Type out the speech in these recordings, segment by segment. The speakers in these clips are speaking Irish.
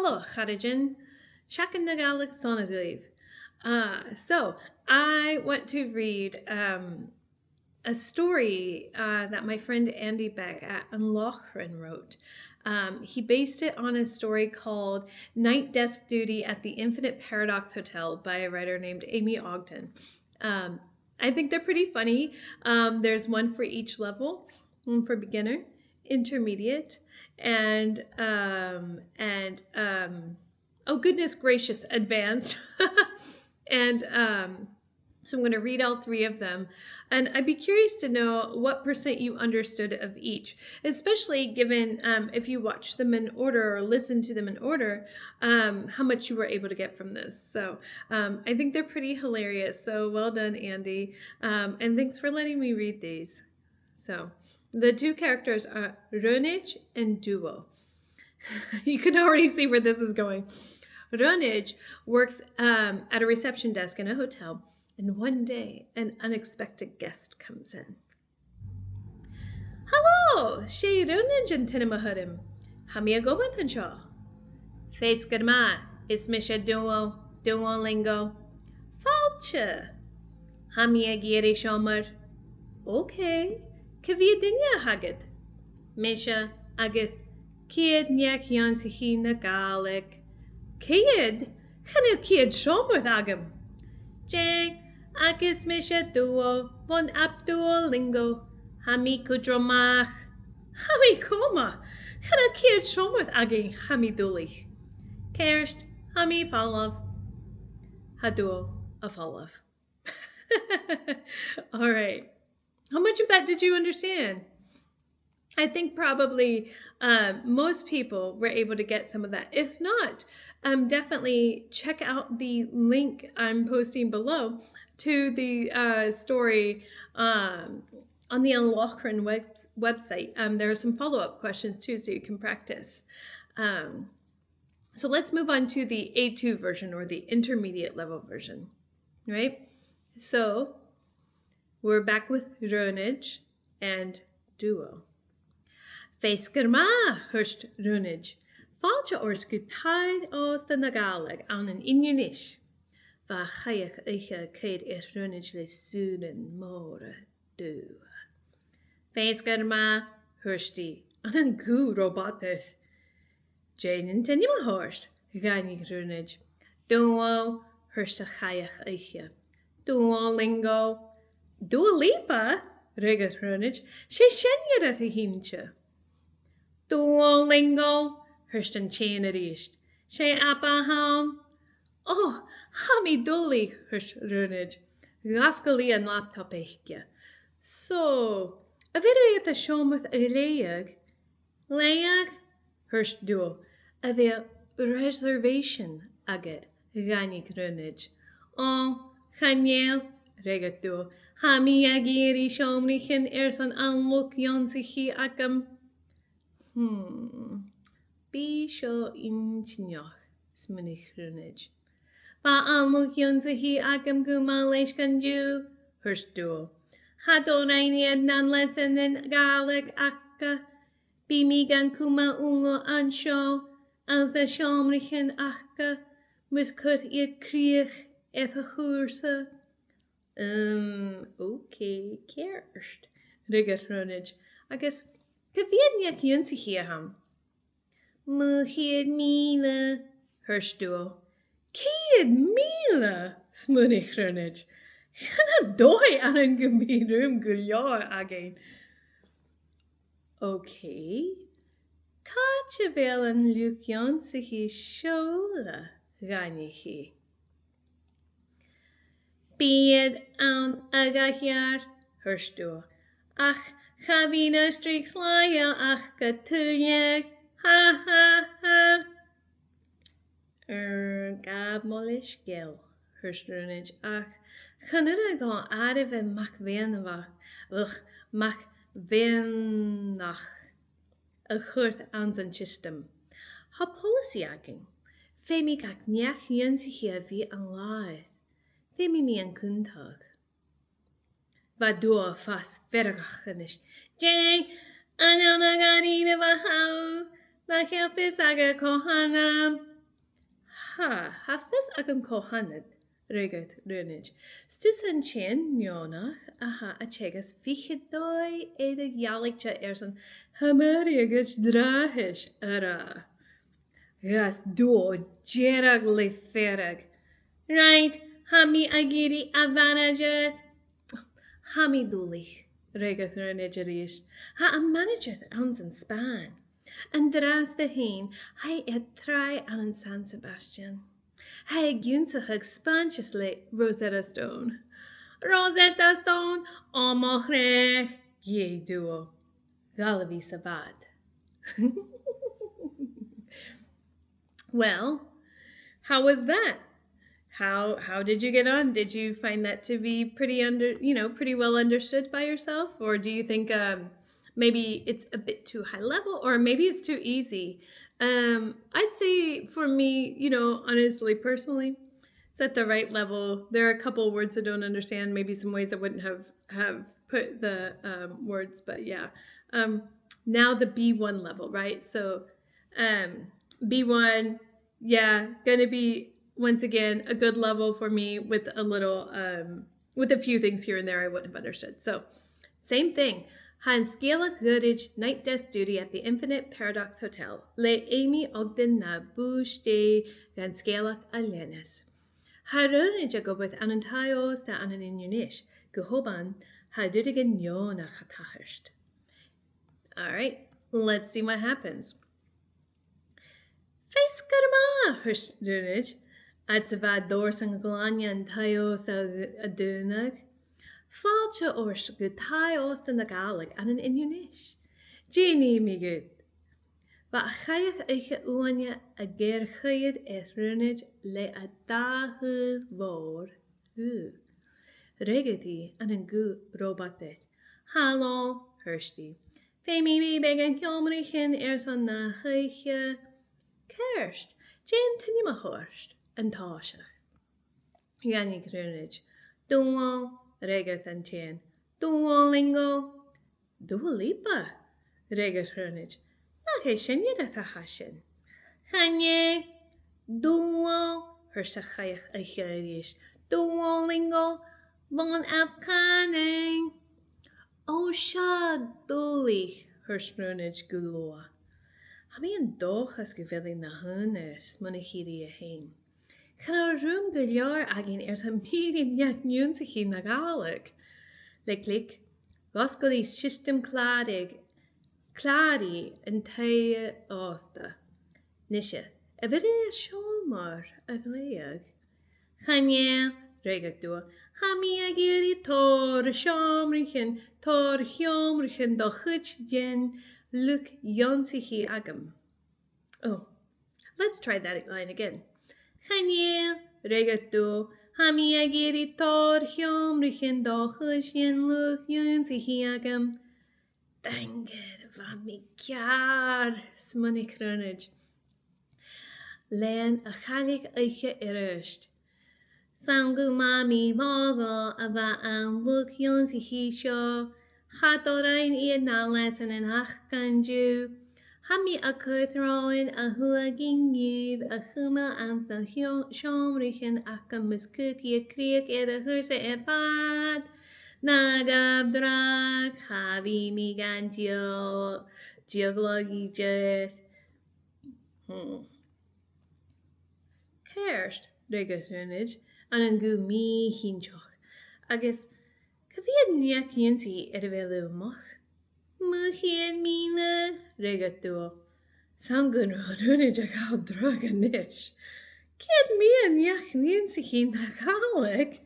Hello, Chadijan. Shakin na Gaelic Sonagleave. So I want to read a story that my friend Andy Beck at An Lòchran wrote. He based it on a story called Night Desk Duty at the Infinite Paradox Hotel by a writer named Amy Ogden. I think they're pretty funny. There's one for each level, one for beginner, intermediate, and oh goodness gracious, advanced. and so I'm going to read all three of them, and I'd be curious to know what percent you understood of each, especially given if you watch them in order or listen to them in order, how much you were able to get from this. So I think they're pretty hilarious. So well done, Andy, and thanks for letting me read these. So the two characters are Runage and Duo. You can already see where this is going. Runage works at a reception desk in a hotel, and one day an unexpected guest comes in. Hello, sé Runage an tinamahudim. Hamia go with an shaw. Face gadma, is misha duo lingo. Falcha. Hamia giri shomer. Okay. Kavia dinya hagid. Misha agus kid nyak yan sihi na Gaelic. Kid? Chanu kid shomer agam. Jang agus misha duo von abduo lingo. Hami kudromach. Hami koma. Chanu kid shomer agi hami dulich. Kerst hami falov. Haduo a falov. All right. How much of that did you understand? I think probably most people were able to get some of that. If not, definitely check out the link I'm posting below to the story on the An Lòchran website. There are some follow-up questions too, so you can practice. So let's move on to the A2 version, or the intermediate level version, right? So we're back with Runage and Duo. Feiskerma hurst Runage. Falcha ors gutaid os de na Gaelic an an Inunish. Va chayach eiche keid Runage le suuden more Duo. Feiskerma hursti an an goo roboteth. Jane and Tenima horst, Gàidhlig Runage. Duo hurst a chayach eiche. Duo lingo. Dua Lipa, regat Runage, sé shenja dat a hintje. Duolingo, Hurston chain a riest. Sé Apaham. Oh, hami dullig, Hurst Runage. Gaskali an laptop eichje. So, a video at a show with a leag. Leag, Hurst Duo. A ver reservation agad, Gàidhlig Runage. Oh, Chaniel, regat Duo. Hami agiri shomrichen ersan an Lòchran sichi agam. Bisho intnioch, smunich Runage. Va an Lòchran sichi agam gumalesh ganju, hurst Duo. Hadorainiad nan lesen in Gaelic akka. Bimi gan kuma ungo ansho, als de shomrichen akka. Muskut iet krieg et a choerse. Okay, kerst, regat Runage. Agus, gevied niet junse hier ham. Muhied mile, hurst Duo. Kied mile, smunich Runage. Gana doi an een gemeenrum guljar again. Okay. Katje wel een Lòchran sichi shola, Gàidhlig. Bead an agahjar, hurst Duo. Ach, chavina streaks laia ach gatuieg, ha ha ha. Gab molish gil, hurst Runage. Ach, chanura gan adif en mach venava, mach venach. A churt aan zijn system. Ha policy aging. Femi gak niach jensi hier wie an laad. Femi mi an kuntag. Va Duo fast vergachenisch. Jang, anana garine va hau. Va helpis aga kohana. hafis agam kohanad, regad runage. Stus an chin nionach, a chegas fichidoi edig Gaelic cha erson, hamariagach drahish ara. Yes, duo, jerag le ferag. Right, hami agiri advantaget. Hami dulich, regad runage ha a manager ons in Span. And dras de heen, hij het try aan San Sebastian. Hij gunsig spansjesle Rosetta Stone. Rosetta Stone, omochrech, ye duo. Galavi sabat. Well, how was that? How did you get on? Did you find that to be pretty well understood by yourself, or do you think maybe it's a bit too high level, or maybe it's too easy? I'd say for me, honestly, personally, it's at the right level. There are a couple words I don't understand. Maybe some ways I wouldn't have put the words, but yeah. Now the B1 level, right? So B1, yeah, gonna be once again a good level for me with with a few things here and there I wouldn't have understood. So same thing. Han Gaelic Goodage night desk duty at the Infinite Paradox Hotel. Le Amy Ogden na Bouche de Van Gaelic Alenis. Harunage a go with Anantayos da Anan Unish. Gehoban Hadudigan Yona Hatahirst. Alright, let's see what happens. Face Garma Hirst at vad dors an glania an taios a dunag. Falcha orst good taios in the Gaelic and an Inunish. Jenny me good. But a chayach eiche uania a ger chayed es runage le a dahu vor. Regati an an gu robatet. Hallo, Hirsty. Femi me began Kjomrichen on na chayche. Kerst, Jane Tinima Horst. And Tasha. Yanni Grunage. Duo, Regat and Chin. Duo Lingo. Duo Lipa. Regat Grunage. Nakashin Yadahashin. Hanye. Duo. Her Sachayach Acharish. Duo Lingo. Von Afkaning. O Shad Duli. Her Grunage Guloa. Hami and Dochas Gavili Nahunners. Monachiri a hain. Can our room go jaar agin some meeting yet nuansig na Gaelic? Like, Goscoli system cladig, and tae osta. Nisha, a very shomar a gleag. Chanye, regag doa, hami agiri tor shomrichen, tor hjomrichen do chutch jen, look yonsichi agam. Oh, let's try that line again. Chanie, regato, hami agiri tor hjomrichen dochusjen luk junsihiagam. Danger van mi kjaar, smunnik runnage. Len a chalik eiche erust. Sangu mami mogel ava an luk junsihisho. Chatorain iad nalesen en achkanju. Hami a kutroin a huaging yub a huma an the shomrichen aka muskuti a kriek a hurse e pad. Nagab drag havi mi gan geologi jet. Kerst, regatunage, an an gu mi hinchoch. Agus, kaviad niak yinsi edvelu moch. Muchien mina, regatua. Sangun rodunage a gal draganish. Kid me an yak ninsihin na Gaelic.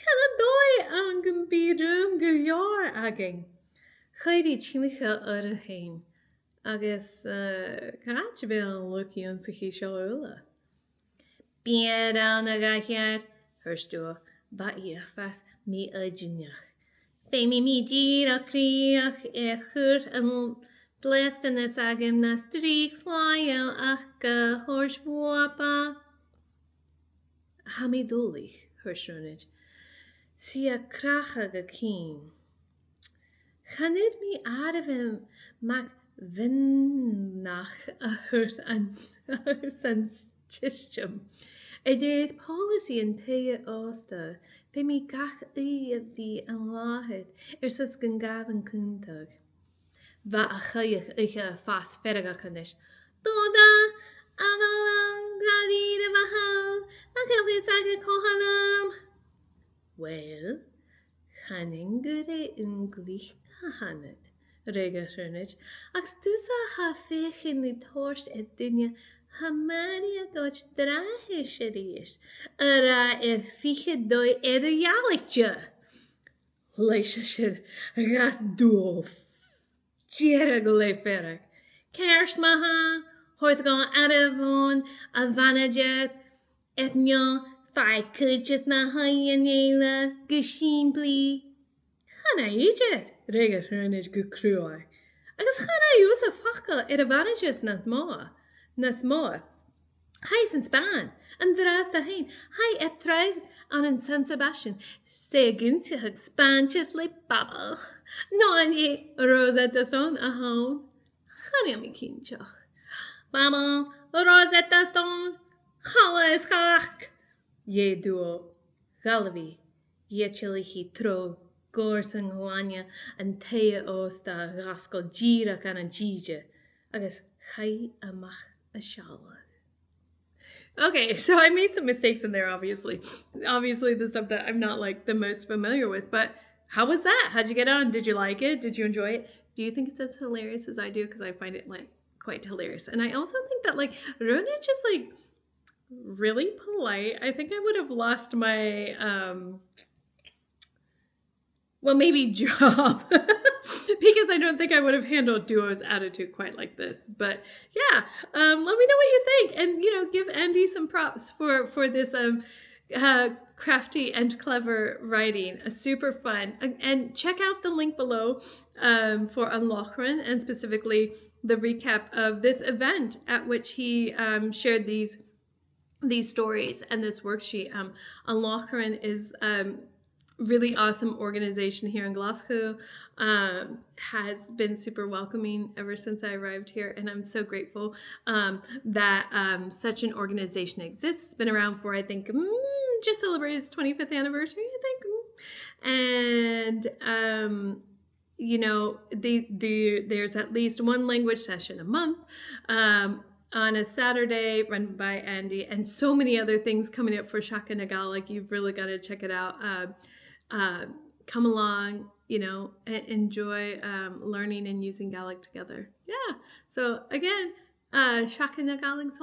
Can a doi an gumbi room guljar aging. Heidi chimicha urheim. Agus, kachvil lucky on sihi shalula. Bien down a gachard, herstua, but ye fast me a jinjach. Femi mi dira kriach churt an blesten as agam na streaks liel ach horse wapa. Hami dulich, hershunage. See a kracha keen. Can it me out of mac vinnach a hurt and sense Tiistem. I did policy yn teia ósta, fe mi gach I a bhí an láthid sus gan gaban cúntag. Va a chuich ihe fast fergachchanis. Dóda an gradí a bhá, na celis aga cohanam. Well, channing gur in glíchta hanad, rega rhunnit, ach stúsa ha féchin ni torst duine Hamaria goch drahe shirish. Ara fiche doi Gaelic. Leisha shir gas doof. Jera gole ferrak. Kerst maha, hoith gan adavon, avanajet, etnyo, fi kuches na hayanela, geshimpli. Hana ijet, rega runish gukruai. Agus hana yusa fakka advantages not more. Nas more. Hij in Spaan, en draas daarheen. Hij het treis aan een San Sebastian. Segin zich het Spaantjes le babbel. Non je Rosetta Stone ahoon. Gaan je mijn kindje. Babbel, Rosetta Stone. Alles kak. Je duo. Galvi. Je chilichi tro. Gorsang hoanya. En thea osta. Rascal gira kan een jije. Agus hij amach a shala. Okay, so I made some mistakes in there, obviously. Obviously, the stuff that I'm not like the most familiar with, but how was that? How'd you get on? Did you like it? Did you enjoy it? Do you think it's as hilarious as I do? Because I find it like quite hilarious. And I also think that like Ronich is like really polite. I think I would have lost my well, maybe job, because I don't think I would have handled Duo's attitude quite like this. But yeah, let me know what you think, and give Andy some props for this crafty and clever writing. Super fun, and check out the link below for An Lòchran, and specifically the recap of this event at which he shared these stories and this worksheet. An Lòchran is really awesome organization here in Glasgow, has been super welcoming ever since I arrived here, and I'm so grateful that such an organization exists. It's been around for, I think, just celebrated its 25th anniversary, I think, and there's at least one language session a month on a Saturday run by Andy, and so many other things coming up for Seachdain na Gàidhlig. You've really got to check it out. Come along, enjoy learning and using Gaelic together. Yeah. So again, Seachdain na Gàidhlig